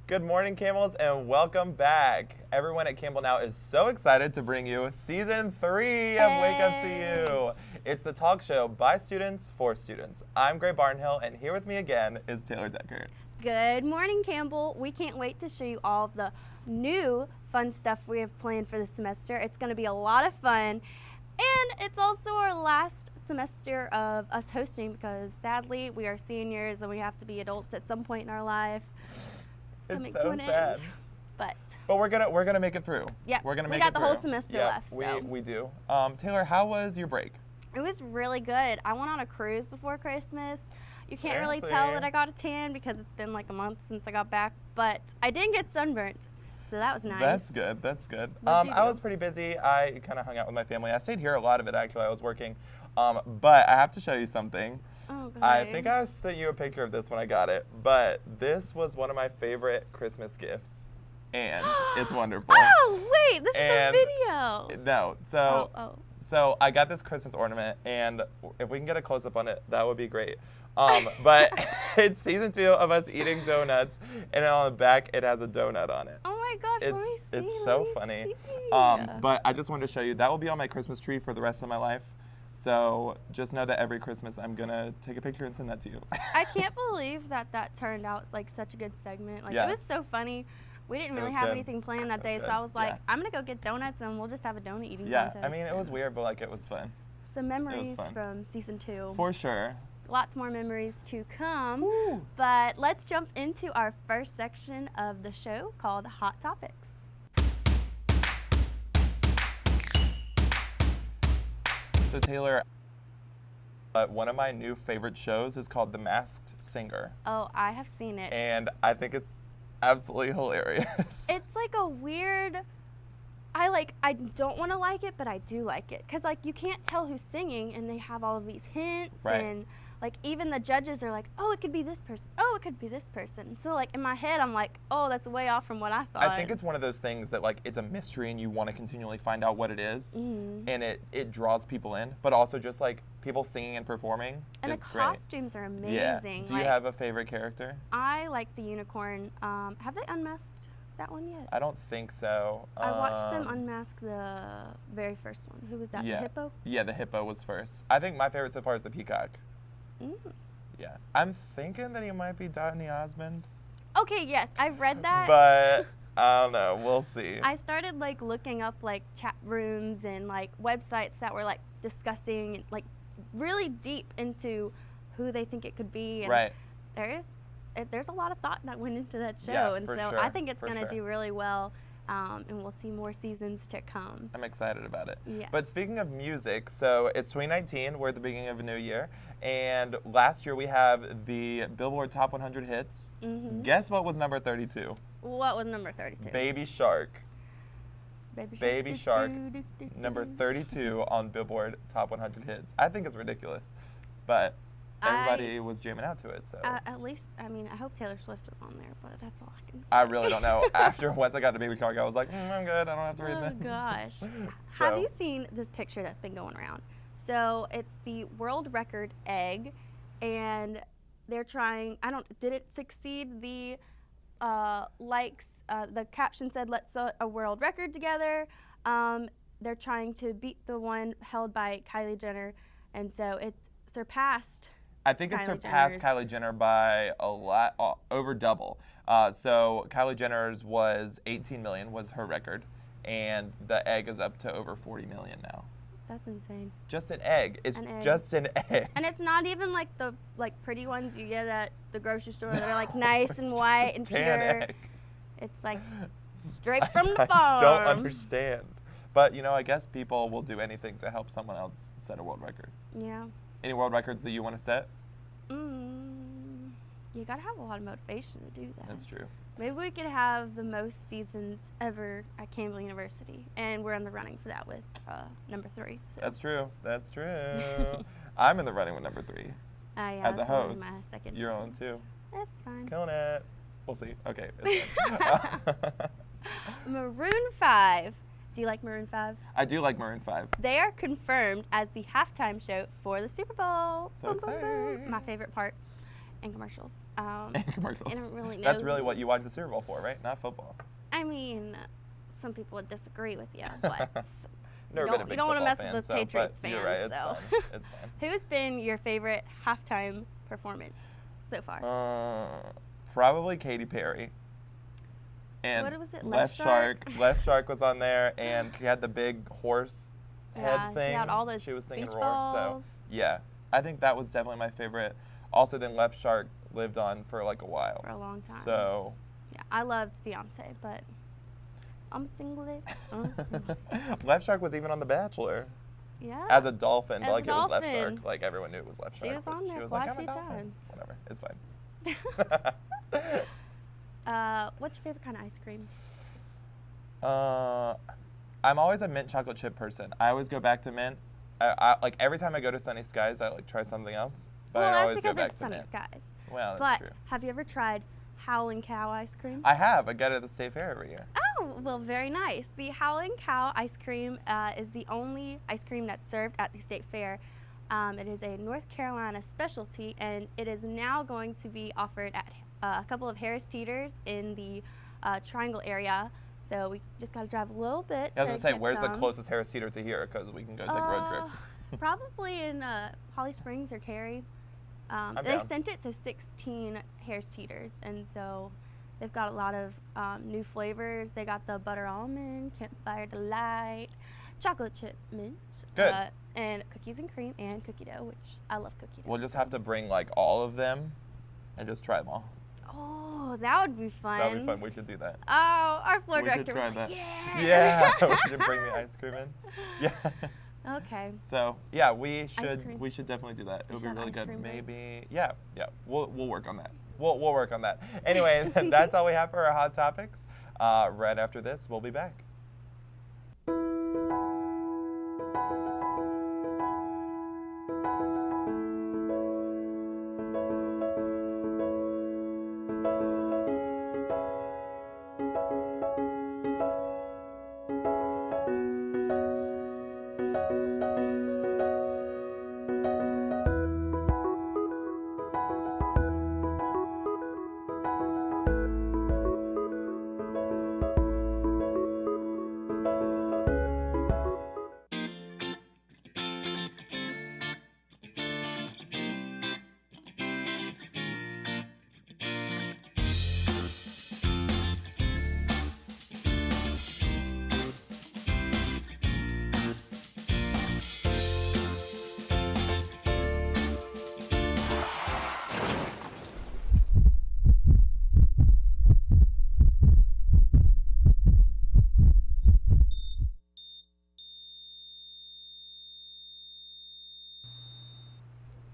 Good morning, Camels, and welcome back. Everyone at Campbell Now is so excited to bring you Season 3 of Wake Up to You. It's the talk show by students for students. I'm Gray Barnhill, and here with me again is Taylor Deckert. Good morning, Campbell. We can't wait to show you all of the new fun stuff we have planned for the semester. It's going to be a lot of fun, and it's also our last semester of us hosting because sadly we are seniors and we have to be adults at some point in our life. It's so sad. But we're gonna make it through. Yeah, we're gonna we make got it the through. whole semester left. We do. Taylor, how was your break? It was really good. I went on a cruise before Christmas. You can't really Fancy. tell that I got a tan because it's been like a month since I got back, but I didn't get sunburnt, so that was nice. That's good. That's good. What'd you I do? was pretty busy. I kind of hung out with my family. I stayed here a lot of it actually. I was working, but I have to show you something. Oh, God. I think I sent you a picture of this when I got it, but this was one of my favorite Christmas gifts, and it's wonderful. Oh, wait, this is a And- video. No, so I got this Christmas ornament, and if we can get a close-up on it, that would be great. But it's Season 2 of us eating donuts, and on the back it has a donut on it. Oh my gosh, let me see. It's let so me funny. see. But I just wanted to show you, that will be on my Christmas tree for the rest of my life. So just know that every Christmas I'm gonna take a picture and send that to you. I can't believe that turned out like such a good segment. Like Yeah. it was so funny. We didn't It really was have good. anything planned that It day, was so good. I was like, Yeah. I'm gonna go get donuts and we'll just have a donut eating Yeah, contest. I mean, it was weird, but like it was fun. Some memories fun. from Season 2. For sure. Lots more memories to come. Woo. But let's jump into our first section of the show called Hot Topics. So Taylor, one of my new favorite shows is called The Masked Singer, Oh, I have seen it. and I think it's absolutely hilarious. It's like a weird, I don't want to like it, but I do like it. Because, like, you can't tell who's singing, and they have all of these hints. Right. And, like, even the judges are like, oh, it could be this person. Oh, it could be this person. So, like, in my head, I'm like, oh, that's way off from what I thought. I think it's one of those things that like it's a mystery and you want to continually find out what it is, Mhm. and it draws people in, but also just like people singing and performing And is the great. costumes are amazing. Yeah. Do you Like, have a favorite character? I like the unicorn. Have they unmasked that one yet? I don't think so. I watched them unmask the very first one. Who was that? Yeah. The hippo? Yeah, the hippo was first. I think my favorite so far is the peacock. Mm. Yeah. I'm thinking that he might be Donny Osmond, Okay, yes, I've read that. but I don't know. We'll see. I started like looking up like chat rooms and like websites that were like discussing like really deep into who they think it could be. And Right. there's a lot of thought that went into that show, Yeah, and for so sure, I think it's for gonna sure. do really well, and we'll see more seasons to come. I'm excited about it. Yeah. But speaking of music, so it's 2019. We're at the beginning of a new year. And last year we have the Billboard Top 100 Hits. Mhm. Guess what was number 32? What was number 32? Baby Shark. Baby do, Shark, do, do, do, Number do. 32 on Billboard Top 100 Hits. I think it's ridiculous. But everybody was jamming out to it, so. At least, I mean, I hope Taylor Swift was on there, but that's all I can say. I really don't know. Once I got to Baby Shark, I was like, I'm good. I don't have to read Oh this. gosh. So- Have you seen this picture that's been going around? So it's the world record egg, and they're trying, did it succeed the likes? The caption said, let's set a world record together. They're trying to beat the one held by Kylie Jenner, and so it surpassed. I think it Kylie surpassed Jenner's. Kylie Jenner by a lot, over double. So Kylie Jenner's was 18 million was her record, and the egg is up to over 40 million now. That's insane. Just an egg. It's An egg. just an egg. And it's not even like the pretty ones you get at the grocery store that are like nice It's and just white a and tan pure. egg. It's like straight from the I farm. don't understand. But I guess people will do anything to help someone else set a world record. Yeah. Any world records that you want to set? You gotta have a lot of motivation to do that. That's true. Maybe we could have the most seasons ever at Campbell University, and we're in the running for that with number 3. So. That's true. That's true. I'm in the running with number 3. Yeah, As a that's only host, my second you're on choice. 2. That's fine. Killing it. We'll see. Okay. it's fine. Maroon 5. Do you like Maroon 5? I do like Maroon 5. They are confirmed as the halftime show for the Super Bowl. So Boom, boom, boom. exciting. My favorite part. And commercials. And commercials. I don't really know. That's really what you watch the Super Bowl for, right? Not football. I mean, some people would disagree with you, but Never been a big you don't want to football mess fan, with those so, Patriots but fans. you're right, it's so. fine. It's fine. Who's been your favorite halftime performance so far? Probably Katy Perry. And What was it? Left Shark. Left Shark was on there, and she had the big horse head thing. She had all those She was singing beach Roar. balls. So yeah, I think that was definitely my favorite. Also, then Left Shark lived on for like a while. For a long time. So yeah, I loved Beyonce, but I'm single. Left Shark was even on The Bachelor. Yeah. As a dolphin, As but like a it was Left dolphin. Shark. Like everyone knew it was Left Shark. She was but on there she was quite like, a I'm a few dolphin. times. Whatever, it's fine. What's your favorite kind of ice cream? I'm always a mint chocolate chip person. I always go back to mint. I like every time I go to Sunny Skies, I like try something else. But well, I that's always because go back it's to Sunny mint. Skies. Well, that's But true. have you ever tried Howlin' Cow ice cream? I have. I get it at the State Fair every year. Oh, well, very nice. The Howlin' Cow ice cream is the only ice cream that's served at the State Fair. It is a North Carolina specialty, and it is now going to be offered at a couple of Harris Teeters in the Triangle area. So we just got to drive a little bit. I was gonna say, get where's the some. closest Harris Teeter to here? Because we can go take a road trip. Probably in Holly Springs or Cary. They down. sent it to 16 Harris Teeters, and so they've got a lot of new flavors. They got the butter almond, campfire delight, chocolate chip mint, Good. And cookies and cream and cookie dough, which I love cookie dough. We'll just have to bring like all of them and just try them all. Oh, that would be fun. That would be fun. We should do that. Oh, our floor We should director try was like, that. yeah. Yeah. We should bring the ice cream in. Yeah. Okay. So yeah, we cream. should definitely do that. It would be should have really ice good. cream day. Maybe yeah. We'll work on that. We'll work on that. Anyway, that's all we have for our hot topics. Right after this, we'll be back.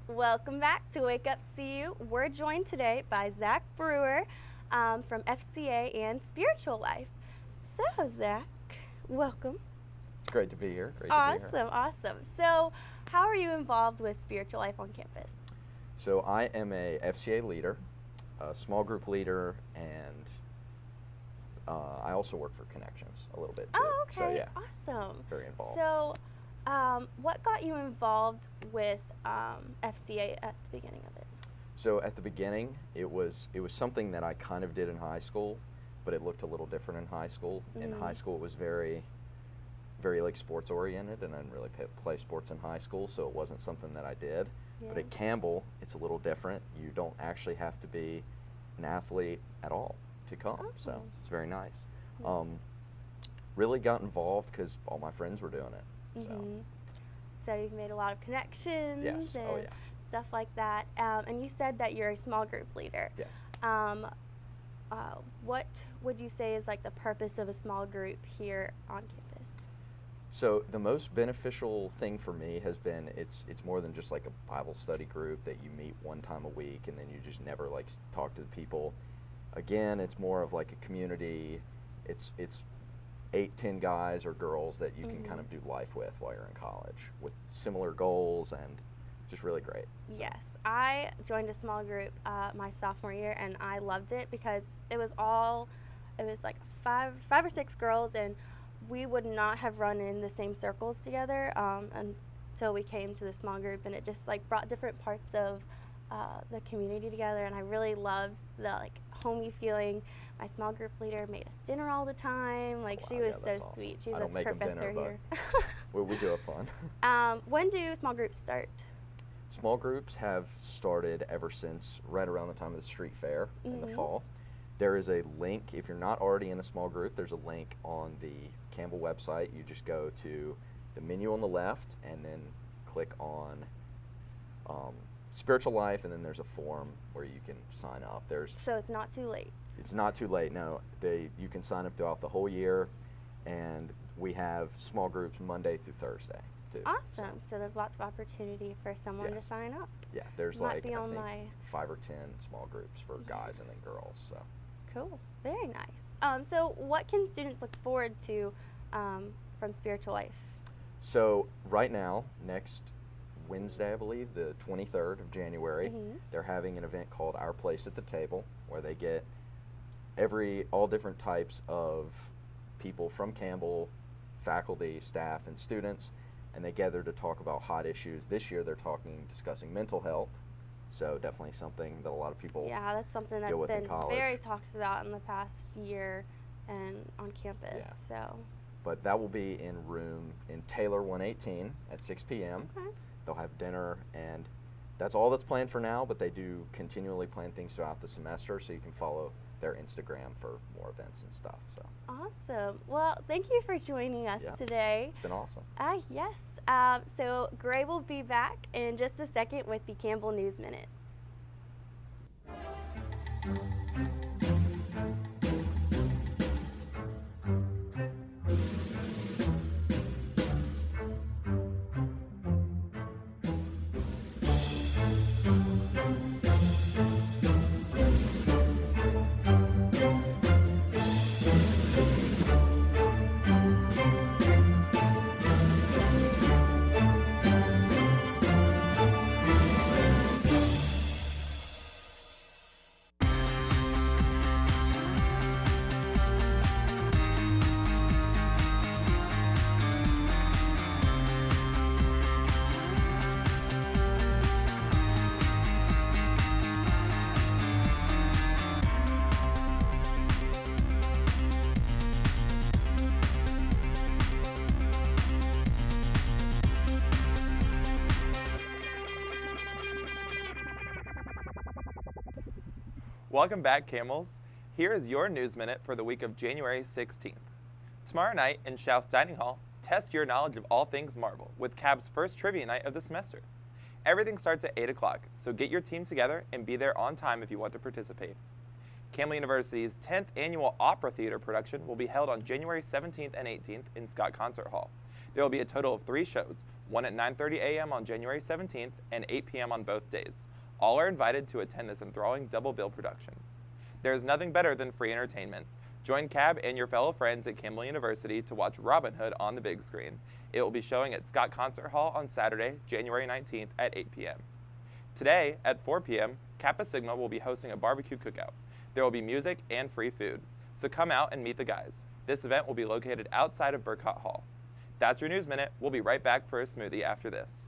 Welcome back to Wake Up CU. We're joined today by Zach Brewer from FCA and Spiritual Life. So Zach, welcome. It's great to be here. Awesome. So how are you involved with Spiritual Life on campus? So I am a FCA leader, a small group leader, and I also work for Connections a little bit too. Oh, okay. So yeah, Awesome. very involved. So what got you involved with FCA at the beginning of it? So at the beginning, it was something that I kind of did in high school, but it looked a little different in high school. In high school, it was very like sports oriented, and I didn't really play sports in high school, so it wasn't something that I did. Yeah. But at Campbell, it's a little different. You don't actually have to be an athlete at all to come, so Okay. it's very nice. Yeah. Really got involved because all my friends were doing it. So So you've made a lot of connections yes, and oh yeah, stuff like that. And you said that you're a small group leader. yes. What would you say is like the purpose of a small group here on campus? So the most beneficial thing for me has been it's more than just like a Bible study group that you meet one time a week and then you just never like talk to the people. Again, it's more of like a community. It's 8-10 guys or girls that you can kind of do life with while you're in college with similar goals, and just really great. Yes, I joined a small group my sophomore year, and I loved it because it was like five or six girls, and we would not have run in the same circles together until we came to the small group, and it just like brought different parts of the community together, and I really loved the homey feeling. My small group leader made us dinner all the time. She was so that's awesome. sweet. She's I a don't make 'em professor dinner, here. Well, we do have fun. When do small groups start? Small groups have started ever since right around the time of the street fair in the fall. There is a link, if you're not already in a small group, there's a link on the Campbell website. You just go to the menu on the left and then click on spiritual life, and then there's a form where you can sign up. So it's not too late. It's not too late, no. You can sign up throughout the whole year, and we have small groups Monday through Thursday, too. Awesome. So there's lots of opportunity for someone to sign up. Yeah, there's Might be I on think 5 or 10 small groups for guys and then girls. So. Cool. Very nice. So what can students look forward to from Spiritual Life? So right now, next Wednesday, I believe, the 23rd of January, they're having an event called Our Place at the Table, where they get all different types of people from Campbell, faculty, staff, and students, and they gather to talk about hot issues. This year they're discussing mental health, so definitely something that a lot of people that's something that's deal with in been college. very talked about in the past year and on campus. Yeah. So. But that will be in Taylor 118 at 6 p.m. Okay. They'll have dinner, and that's all that's planned for now, but they do continually plan things throughout the semester, so you can follow their Instagram for more events and stuff. So Awesome. Well, thank you for joining us today. It's been awesome. Yes. So Gray will be back in just a second with the Campbell News Minute. Welcome back, Camels. Here is your News Minute for the week of January 16th. Tomorrow night in Schauf's Dining Hall, test your knowledge of all things Marvel with CAB's first trivia night of the semester. Everything starts at 8 o'clock, so get your team together and be there on time if you want to participate. Campbell University's 10th annual Opera Theater production will be held on January 17th and 18th in Scott Concert Hall. There will be a total of 3 shows, one at 9:30 a.m. on January 17th and 8 p.m. on both days. All are invited to attend this enthralling double bill production. There is nothing better than free entertainment. Join CAB and your fellow friends at Campbell University to watch Robin Hood on the big screen. It will be showing at Scott Concert Hall on Saturday, January 19th at 8 p.m. Today, at 4 p.m., Kappa Sigma will be hosting a barbecue cookout. There will be music and free food, so come out and meet the guys. This event will be located outside of Burkott Hall. That's your News Minute. We'll be right back for a smoothie after this.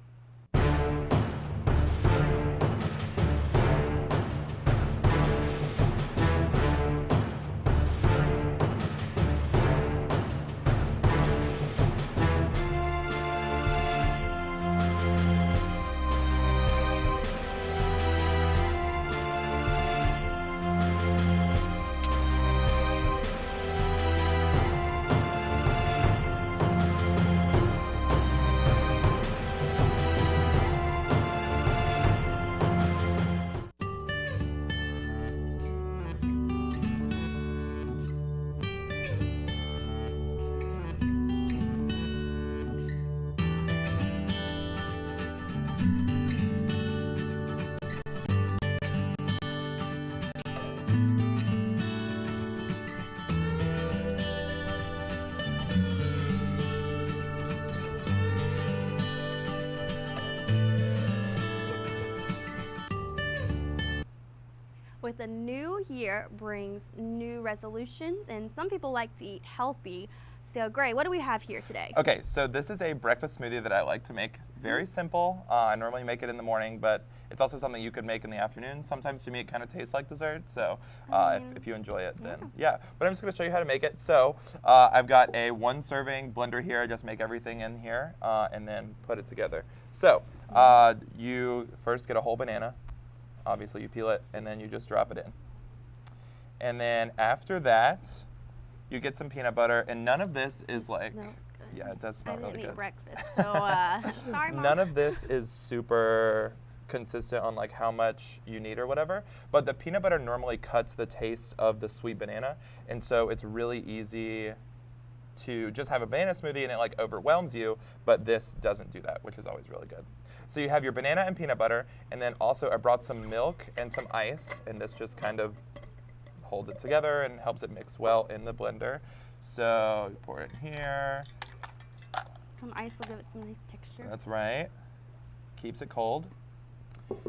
With a new year brings new resolutions, and some people like to eat healthy. So, Gray, what do we have here today? Okay, so this is a breakfast smoothie that I like to make. Very simple. I normally make it in the morning, but it's also something you could make in the afternoon. Sometimes to me it kind of tastes like dessert, so if you enjoy it, then yeah. But I'm just going to show you how to make it. So I've got a 1-serving blender here. I just make everything in here and then put it together. So you first get a whole banana. Obviously you peel it, and then you just drop it in. And then after that, you get some peanut butter, and none of this is like, Smells good. yeah, it does smell really I didn't good. eat breakfast, so sorry, Mom. None of this is super consistent on like how much you need or whatever, but the peanut butter normally cuts the taste of the sweet banana, and so it's really easy to just have a banana smoothie and it like overwhelms you, but this doesn't do that, which is always really good. So you have your banana and peanut butter, and then also I brought some milk and some ice, and this just kind of holds it together and helps it mix well in the blender. So you pour it in here. Some ice will give it some nice texture. That's right. Keeps it cold.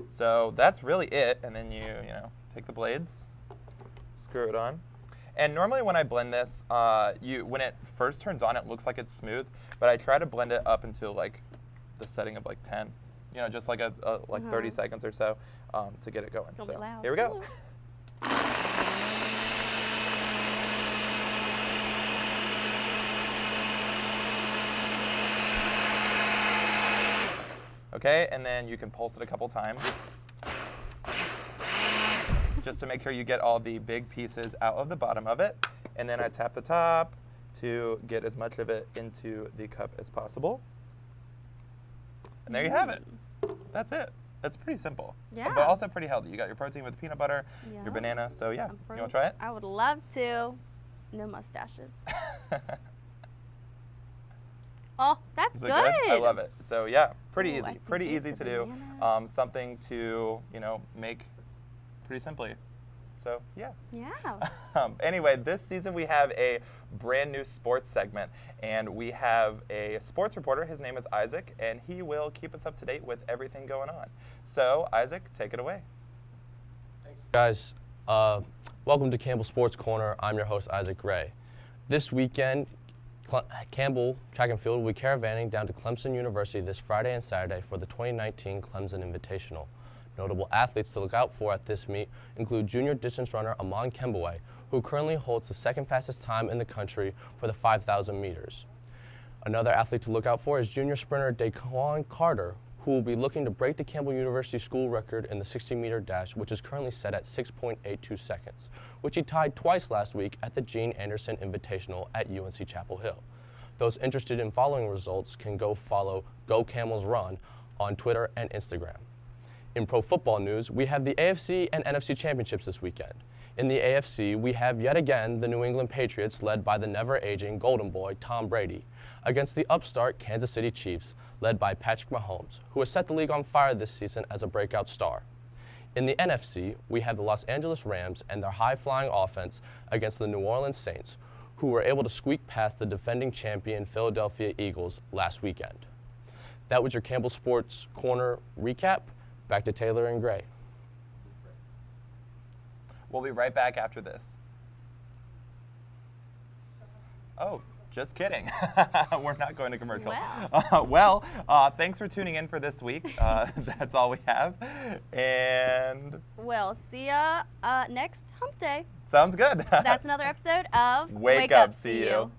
So that's really it. And then you take the blades, screw it on. And normally when I blend this, when it first turns on, it looks like it's smooth, but I try to blend it up until like the setting of like 10. Just like 30 seconds or so to get it going. So here we go. Okay, and then you can pulse it a couple times just to make sure you get all the big pieces out of the bottom of it. And then I tap the top to get as much of it into the cup as possible. And there you have it. That's it. That's pretty simple. Yeah. But also pretty healthy. You got your protein with peanut butter, your banana. So yeah, you want to try it? I would love to. No mustaches. Oh, that's Is it good. I love it. So yeah, pretty Ooh, I easy. can Pretty taste easy the to do. banana. Something to, make pretty simply. So yeah. Yeah. Anyway, this season we have a brand new sports segment, and we have a sports reporter. His name is Isaac, and he will keep us up to date with everything going on. So Isaac, take it away. Guys, welcome to Campbell Sports Corner. I'm your host, Isaac Gray. This weekend, Campbell Track and Field will be caravanning down to Clemson University this Friday and Saturday for the 2019 Clemson Invitational. Notable athletes to look out for at this meet include junior distance runner Amon Kembaway, who currently holds the second fastest time in the country for the 5,000 meters. Another athlete to look out for is junior sprinter Daquan Carter, who will be looking to break the Campbell University school record in the 60-meter dash, which is currently set at 6.82 seconds, which he tied twice last week at the Gene Anderson Invitational at UNC Chapel Hill. Those interested in following results can go follow Go Camels Run on Twitter and Instagram. In pro football news, we have the AFC and NFC championships this weekend. In the AFC, we have yet again the New England Patriots led by the never-aging Golden Boy Tom Brady against the upstart Kansas City Chiefs led by Patrick Mahomes, who has set the league on fire this season as a breakout star. In the NFC, we have the Los Angeles Rams and their high-flying offense against the New Orleans Saints, who were able to squeak past the defending champion Philadelphia Eagles last weekend. That was your Campbell Sports Corner recap. Back to Taylor and Gray. We'll be right back after this. Oh, just kidding. We're not going to commercial. Wow. Thanks for tuning in for this week. That's all we have. And We'll see ya next hump day. sounds good. That's another episode of Wake Up, See You.